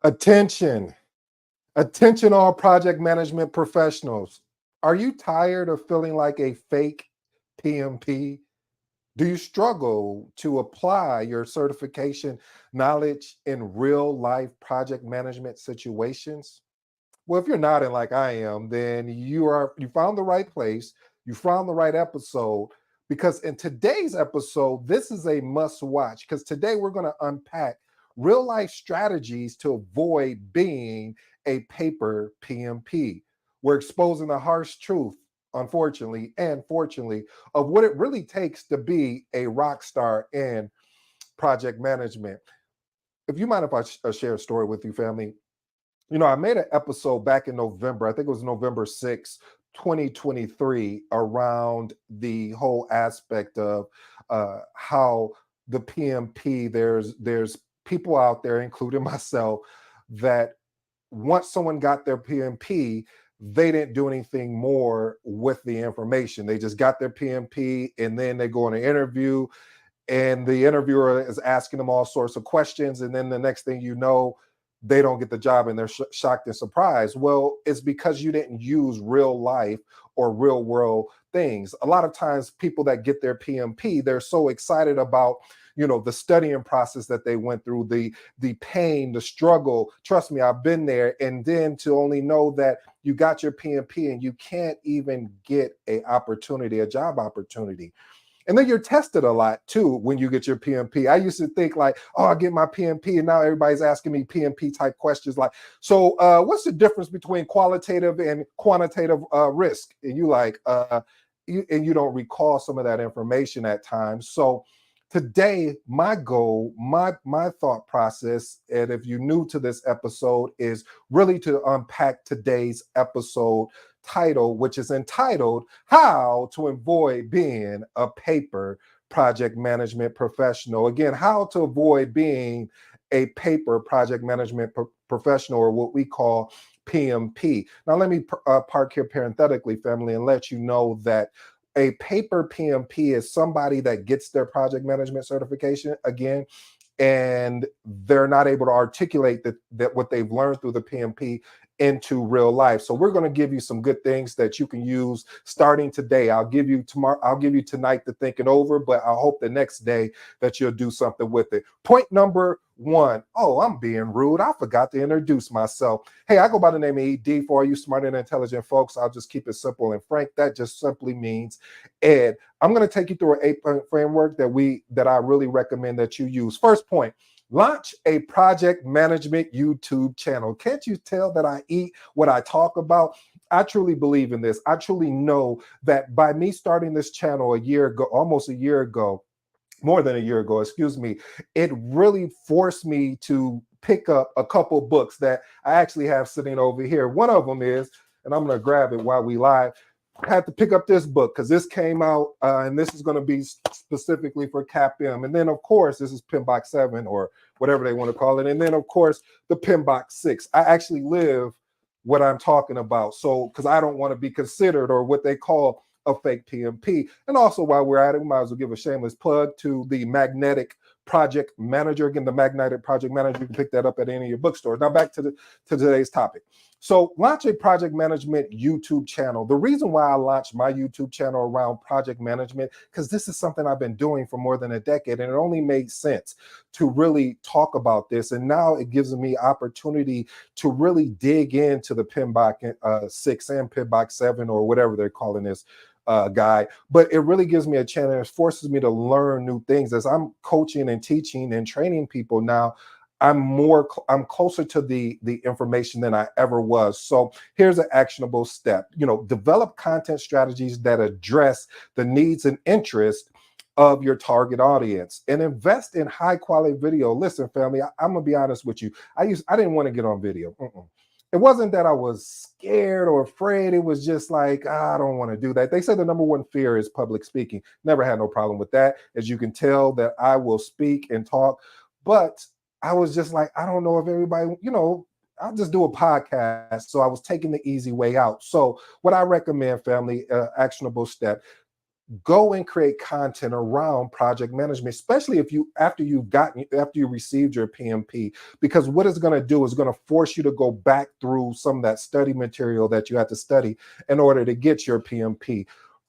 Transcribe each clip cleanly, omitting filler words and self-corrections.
Attention, attention, all project management professionals. Are you tired of feeling like a fake PMP? Do you struggle to apply your certification knowledge in real life project management situations? Well, if you're nodding like I am, then you found the right place, you found the right episode, because in today's episode, this is a must watch because today we're going to unpack real life strategies to avoid being a paper PMP. We're exposing the harsh truth, unfortunately and fortunately, of what it really takes to be a rock star in project management. If you mind if I share a story with you, family, I made an episode back in November. I think it was November 6th, 2023, around the whole aspect of how the PMP, there's people out there, including myself, that once someone got their PMP, they didn't do anything more with the information. They just got their PMP and then they go on an interview and the interviewer is asking them all sorts of questions, and then the next thing you know, they don't get the job and they're shocked and surprised. Well, it's because you didn't use real life or real world things. A lot of times people that get their PMP, they're so excited about the studying process that they went through, the pain, the struggle. Trust me, I've been there. And then to only know that you got your PMP and you can't even get a job opportunity. And then you're tested a lot too when you get your PMP. I used to think like, oh, I get my PMP, and now everybody's asking me PMP type questions like, so what's the difference between qualitative and quantitative risk? And you don't recall some of that information at times. So today, my goal, my thought process, and if you're new to this episode, is really to unpack today's episode title, which is entitled How to Avoid Being a Paper Project Management Professional. Again, how to avoid being a paper project management professional, or what we call PMP. Now, let me park here parenthetically, family, and let you know that a paper PMP is somebody that gets their project management certification again, and they're not able to articulate that what they've learned through the PMP into real life. So we're going to give you some good things that you can use starting today. I'll give you tomorrow, I'll give you tonight to think it over, but I hope the next day that you'll do something with it. Point number one. Oh, I'm being rude. I forgot to introduce myself. Hey, I go by the name of ED. For all you smart and intelligent folks, I'll just keep it simple and frank. That just simply means Ed. I'm going to take you through an 8-point framework that I really recommend that you use. First point: launch a project management YouTube channel. Can't you tell that I eat what I talk about? I truly believe in this. I truly know that by me starting this channel a year ago, almost a year ago, more than a year ago, excuse me, it really forced me to pick up a couple books that I actually have sitting over here. One of them is, and I'm going to grab it while we live, I had to pick up this book because this came out, and this is going to be specifically for CAPM. And then, of course, this is PMBOK 7 or whatever they want to call it. And then, of course, the PMBOK 6. I actually live what I'm talking about. So, because I don't want to be considered or what they call a fake PMP. And also, while we're at it, we might as well give a shameless plug to the Magnetic Project Manager. Again, the Magnetic Project Manager, you can pick that up at any of your bookstores. Now, back to today's topic. So launch a project management YouTube channel. The reason why I launched my YouTube channel around project management, because this is something I've been doing for more than a decade, and it only made sense to really talk about this. And now it gives me opportunity to really dig into the PMBOK 6 and PMBOK 7, or whatever they're calling this guy. But it really gives me a chance, and it forces me to learn new things. As I'm coaching and teaching and training people now, I'm closer to the information than I ever was. So here's an actionable step. Develop content strategies that address the needs and interests of your target audience, and invest in high quality video. Listen, family, I'm gonna be honest with you. I didn't want to get on video. It wasn't that I was scared or afraid. It was just like, I don't want to do that. They say the number one fear is public speaking. Never had no problem with that. As you can tell, that I will speak and talk, but I was just like, I don't know if everybody, I'll just do a podcast. So I was taking the easy way out. So what I recommend, family, actionable step: go and create content around project management, especially if you after you received your PMP, because what it's going to do is going to force you to go back through some of that study material that you had to study in order to get your PMP.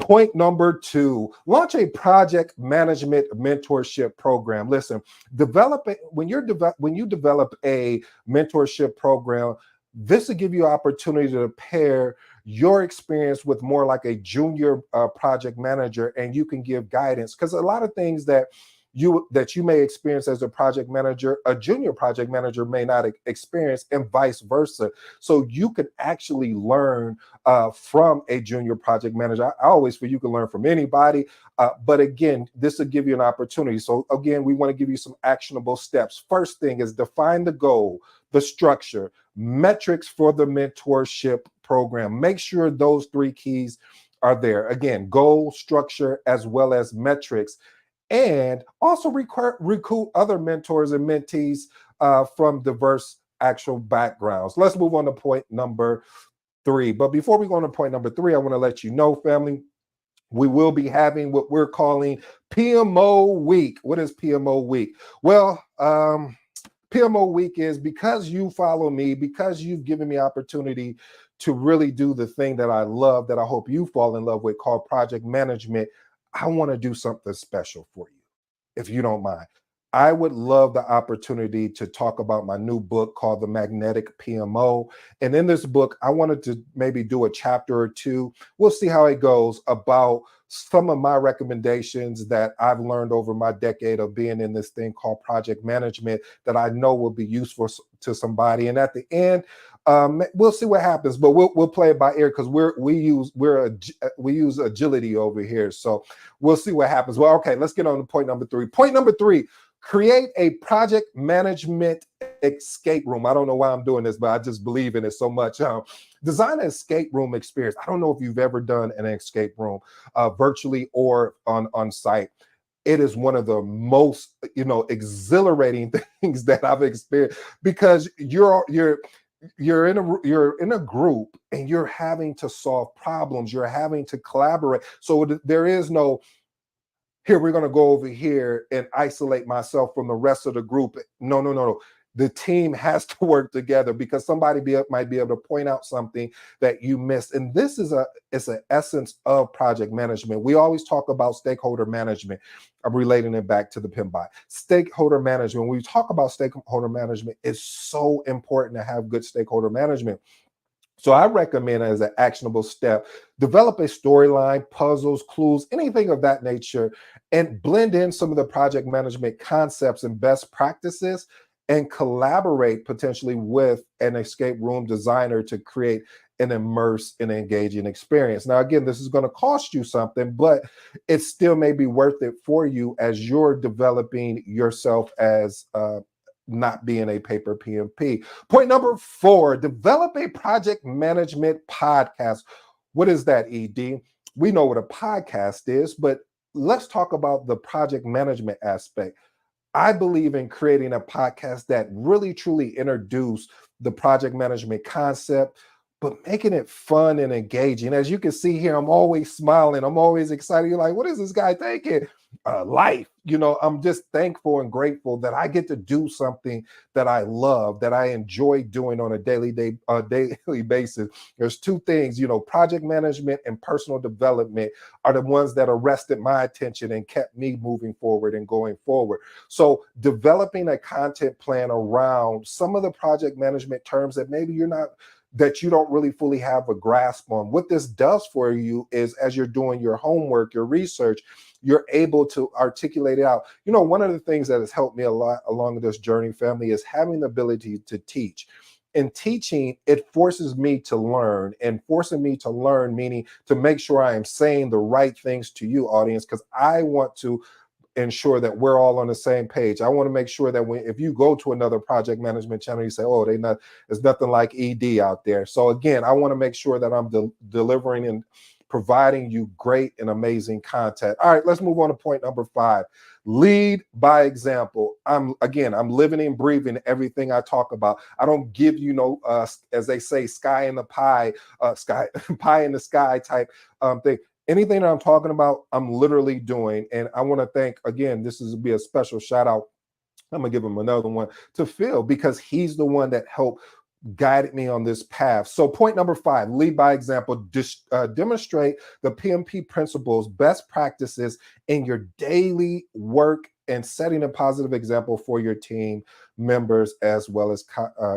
Point number two, launch a project management mentorship program. Listen, develop it when you develop a mentorship program. This will give you opportunity to pair your experience with more like a junior project manager, and you can give guidance, because a lot of things that you may experience as a project manager, a junior project manager may not experience, and vice versa. So you can actually learn from a junior project manager. I always feel you can learn from anybody, but again, this will give you an opportunity. So again, we want to give you some actionable steps. First thing is define the goal, the structure, metrics for the mentorship program. Make sure those three keys are there. Again, goal, structure, as well as metrics. And also recruit other mentors and mentees from diverse actual backgrounds. Let's move on to point number three. But before we go on to point number three, I want to let you know, family, we will be having what we're calling PMO Week. What is PMO Week? Well, PMO Week is because you follow me, because you've given me opportunity to really do the thing that I love, that I hope you fall in love with, called project management. I want to do something special for you, if you don't mind. I would love the opportunity to talk about my new book called The Magnetic PMO. And in this book, I wanted to maybe do a chapter or two. We'll see how it goes, about some of my recommendations that I've learned over my decade of being in this thing called project management that I know will be useful to somebody. And at the end, we'll see what happens, but we'll play it by ear, because we use agility over here. So we'll see what happens. Well, okay, let's get on to point number three. Point number three, create a project management escape room. I don't know why I'm doing this, but I just believe in it so much. Design an escape room experience. I don't know if you've ever done an escape room virtually or on site. It is one of the most exhilarating things that I've experienced, because you're in a group and you're having to solve problems, you're having to collaborate. So there is no, here, we're going to go over here and isolate myself from the rest of the group. No, no, no, no. The team has to work together, because somebody might be able to point out something that you missed. And this is it's an essence of project management. We always talk about stakeholder management. I'm relating it back to the PMBOK. Stakeholder management. When we talk about stakeholder management, it's so important to have good stakeholder management. So I recommend, as an actionable step, develop a storyline, puzzles, clues, anything of that nature, and blend in some of the project management concepts and best practices, and collaborate potentially with an escape room designer to create an immersive and engaging experience. Now, again, this is going to cost you something, but it still may be worth it for you as you're developing yourself as not being a paper PMP. Point number four, develop a project management podcast. What is that, ED? We know what a podcast is, but let's talk about the project management aspect. I believe in creating a podcast that really truly introduce the project management concept, but making it fun and engaging. As you can see here, I'm always smiling. I'm always excited. You're like, what is this guy thinking? Life. I'm just thankful and grateful that I get to do something that I love, that I enjoy doing on a daily basis. There's two things, project management and personal development are the ones that arrested my attention and kept me moving forward and going forward. So developing a content plan around some of the project management terms that you don't really fully have a grasp on. What this does for you is, as you're doing your homework, your research, you're able to articulate it out. One of the things that has helped me a lot along this journey, family, is having the ability to teach. In teaching, it forces me to learn, and forcing me to learn, meaning to make sure I am saying the right things to you, audience, because I want to ensure that we're all on the same page. I want to make sure that if you go to another project management channel, you say, oh, there's nothing like ED out there. So again, I want to make sure that I'm delivering and providing you great and amazing content. All right, let's move on to point number five. Lead by example. I'm living and breathing everything I talk about. I don't give you as they say, sky in the pie, pie in the sky type thing. Anything that I'm talking about, I'm literally doing. And I want to thank, again, this is be a special shout out. I'm gonna give him another one to Phil, because he's the one that helped guided me on this path. So, point number 5, lead by example. Demonstrate the PMP principles, best practices in your daily work, and setting a positive example for your team members as well as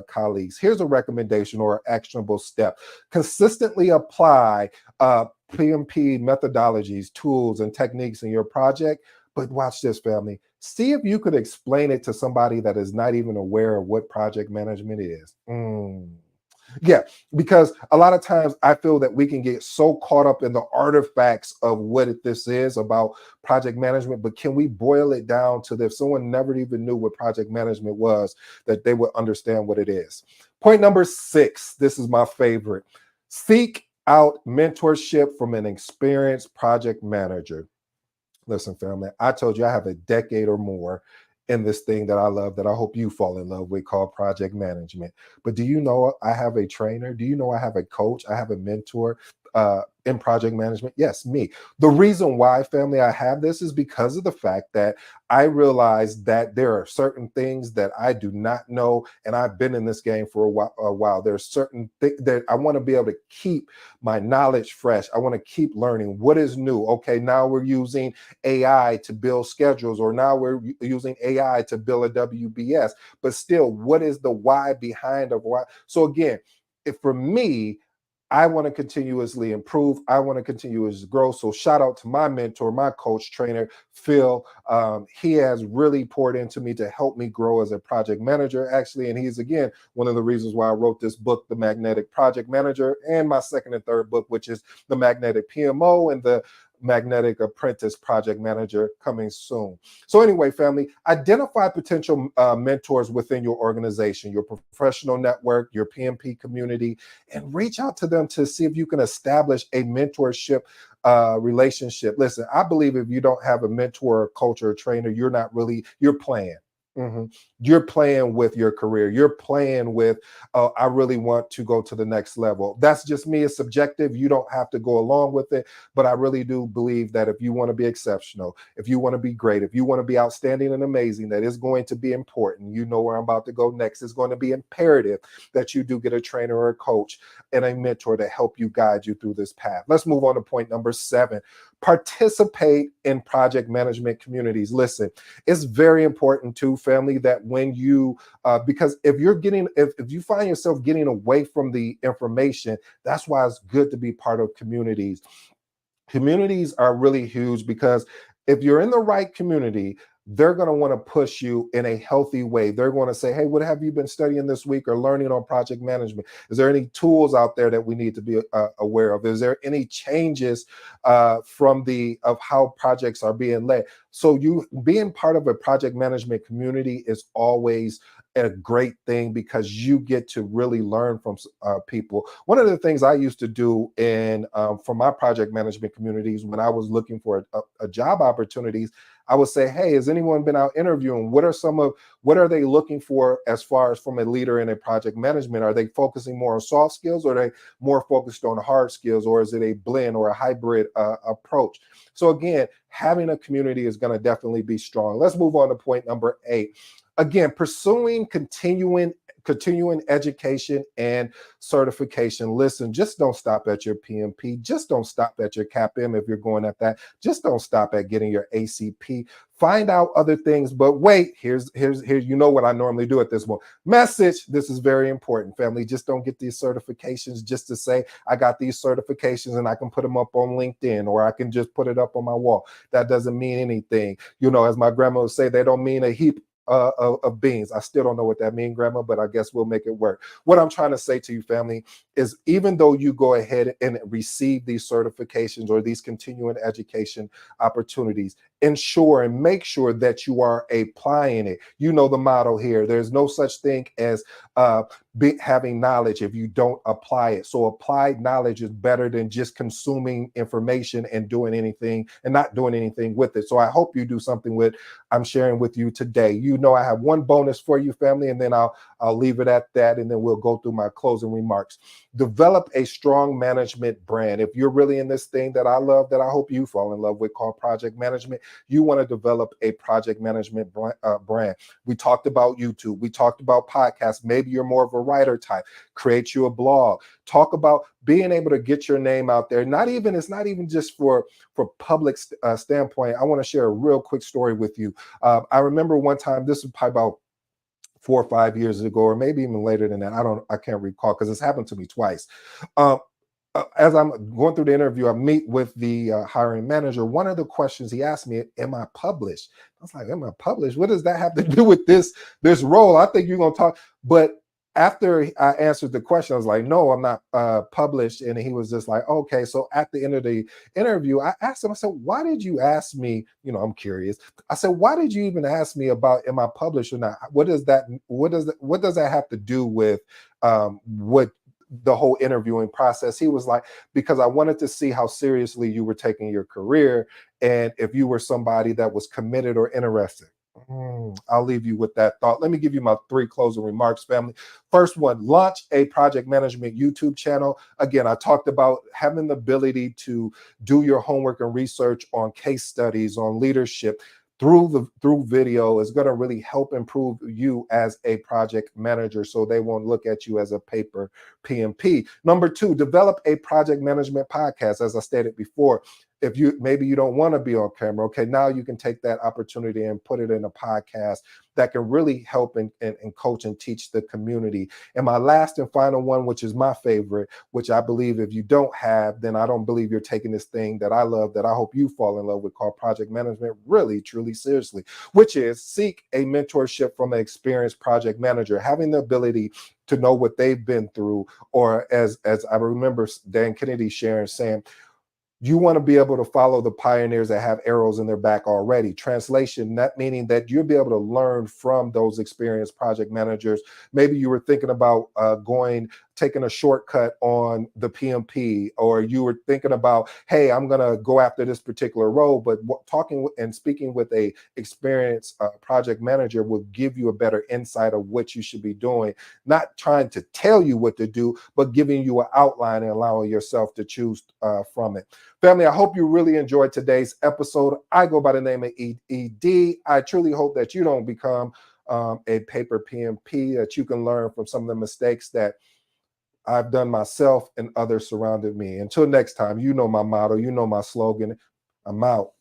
colleagues. Here's a recommendation or actionable step: consistently apply PMP methodologies, tools, and techniques in your project. But watch this, family. See if you could explain it to somebody that is not even aware of what project management is. Yeah, because a lot of times I feel that we can get so caught up in the artifacts of what this is about project management, but can we boil it down to that if someone never even knew what project management was, that they would understand what it is? Point number 6, this is my favorite. Seek out mentorship from an experienced project manager. Listen, family, I told you I have a decade or more in this thing that I love, that I hope you fall in love with, called project management. But do you know I have a trainer? Do you know I have a coach? I have a mentor in project management? Yes, me. The reason why, family, I have this is because of the fact that I realize that there are certain things that I do not know, and I've been in this game for a while. There's certain things that I want to be able to keep my knowledge fresh. I want to keep learning what is new. Okay, now we're using AI to build schedules, or now we're using AI to build a WBS. But still, what is the why behind of why? So again, if for me, I want to continuously improve. I want to continuously grow. So shout out to my mentor, my coach, trainer, Phil. He has really poured into me to help me grow as a project manager, actually. And he's, again, one of the reasons why I wrote this book, The Magnetic Project Manager, and my second and third book, which is The Magnetic PMO and The Magnetic Apprentice Project Manager, coming soon. So anyway, family, identify potential mentors within your organization, your professional network, your PMP community, and reach out to them to see if you can establish a mentorship relationship. Listen, I believe if you don't have a mentor, coach, or trainer, you're playing. Mhm. You're playing with your career. You're playing with, I really want to go to the next level. That's just me. It's subjective. You don't have to go along with it. But I really do believe that if you want to be exceptional, if you want to be great, if you want to be outstanding and amazing, that is going to be important. You know where I'm about to go next. It's going to be imperative that you do get a trainer or a coach and a mentor to help you, guide you through this path. Let's move on to point number 7. Participate in project management communities. Listen, it's very important too, family, that when you because if you find yourself getting away from the information, that's why it's good to be part of communities. Communities are really huge, because if you're in the right community, they're going to want to push you in a healthy way. They're going to say, hey, what have you been studying this week or learning on project management? Is there any tools out there that we need to be aware of? Is there any changes from the of how projects are being led? So you being part of a project management community is always a great thing, because you get to really learn from people. One of the things I used to do in for my project management communities, when I was looking for a job opportunities, I would say, hey, has anyone been out interviewing? What are they looking for as far as from a leader in a project management? Are they focusing more on soft skills, or are they more focused on hard skills, or is it a blend or a hybrid approach? So again, having a community is going to definitely be strong. Let's move on to point number 8. Again, pursuing continuing education and certification. Listen, just don't stop at your PMP. Just don't stop at your CAPM if you're going at that. Just don't stop at getting your ACP. Find out other things. But wait, here's you know what I normally do at this one. Message. This is very important, family. Just don't get these certifications just to say I got these certifications and I can put them up on LinkedIn, or I can just put it up on my wall. That doesn't mean anything. You know, as my grandma would say, they don't mean a heap of beans. I still don't know what that means, Grandma, but I guess we'll make it work. What I'm trying to say to you, family, is even though you go ahead and receive these certifications or these continuing education opportunities, ensure and make sure that you are applying it. You know the motto here: there's no such thing as having knowledge if you don't apply it. So applied knowledge is better than just consuming information and doing anything and not doing anything with it. So I hope you do something with I'm sharing with you today. You know, I have one bonus for you, family, and then I'll leave it at that, and then we'll go through my closing remarks. Develop a strong management brand. If you're really in this thing that I love, that I hope you fall in love with, called project management, you want to develop a project management brand. We talked about YouTube. We talked about podcasts. Maybe you're more of a writer type. Create you a blog. Talk about being able to get your name out there. It's not even just for public standpoint. I want to share a real quick story with you. I remember one time, this was probably about 4 or 5 years ago, or maybe even later than that. I can't recall, because it's happened to me twice. Um, as I'm going through the interview, I meet with the hiring manager. One of the questions he asked me, "Am I published?" I was like, "Am I published? What does that have to do with this role?" I think you're going to talk. But after I answered the question, I was like, "No, I'm not published." And he was just like, "Okay." So at the end of the interview, I asked him, I said, "Why did you ask me?" I'm curious. I said, "Why did you even ask me about am I published or not? What does that have to do with what the whole interviewing process?" He was like, "Because I wanted to see how seriously you were taking your career, and if you were somebody that was committed or interested." I'll leave you with that thought. Let me give you my 3 closing remarks, family. First one: launch a project management YouTube channel. Again, I talked about having the ability to do your homework and research on case studies, on leadership, through video is going to really help improve you as a project manager, so they won't look at you as a paper PMP. Number 2, develop a project management podcast. As I stated before, if maybe you don't want to be on camera, okay, now you can take that opportunity and put it in a podcast that can really help and coach and teach the community. And my last and final one, which is my favorite, which I believe if you don't have, then I don't believe you're taking this thing that I love, that I hope you fall in love with, called project management, really, truly seriously, which is seek a mentorship from an experienced project manager, having the ability to know what they've been through, or as I remember Dan Kennedy sharing, saying, you want to be able to follow the pioneers that have arrows in their back already. Translation, that meaning that you'll be able to learn from those experienced project managers. Maybe you were thinking about taking a shortcut on the PMP, or you were thinking about, hey, I'm going to go after this particular role, but talking and speaking with a experienced project manager will give you a better insight of what you should be doing, not trying to tell you what to do, but giving you an outline and allowing yourself to choose from it. Family, I hope you really enjoyed today's episode. I go by the name of ED. I truly hope that you don't become a paper PMP, that you can learn from some of the mistakes that I've done myself and others surrounded me. Until next time, you know my motto, you know my slogan. I'm out.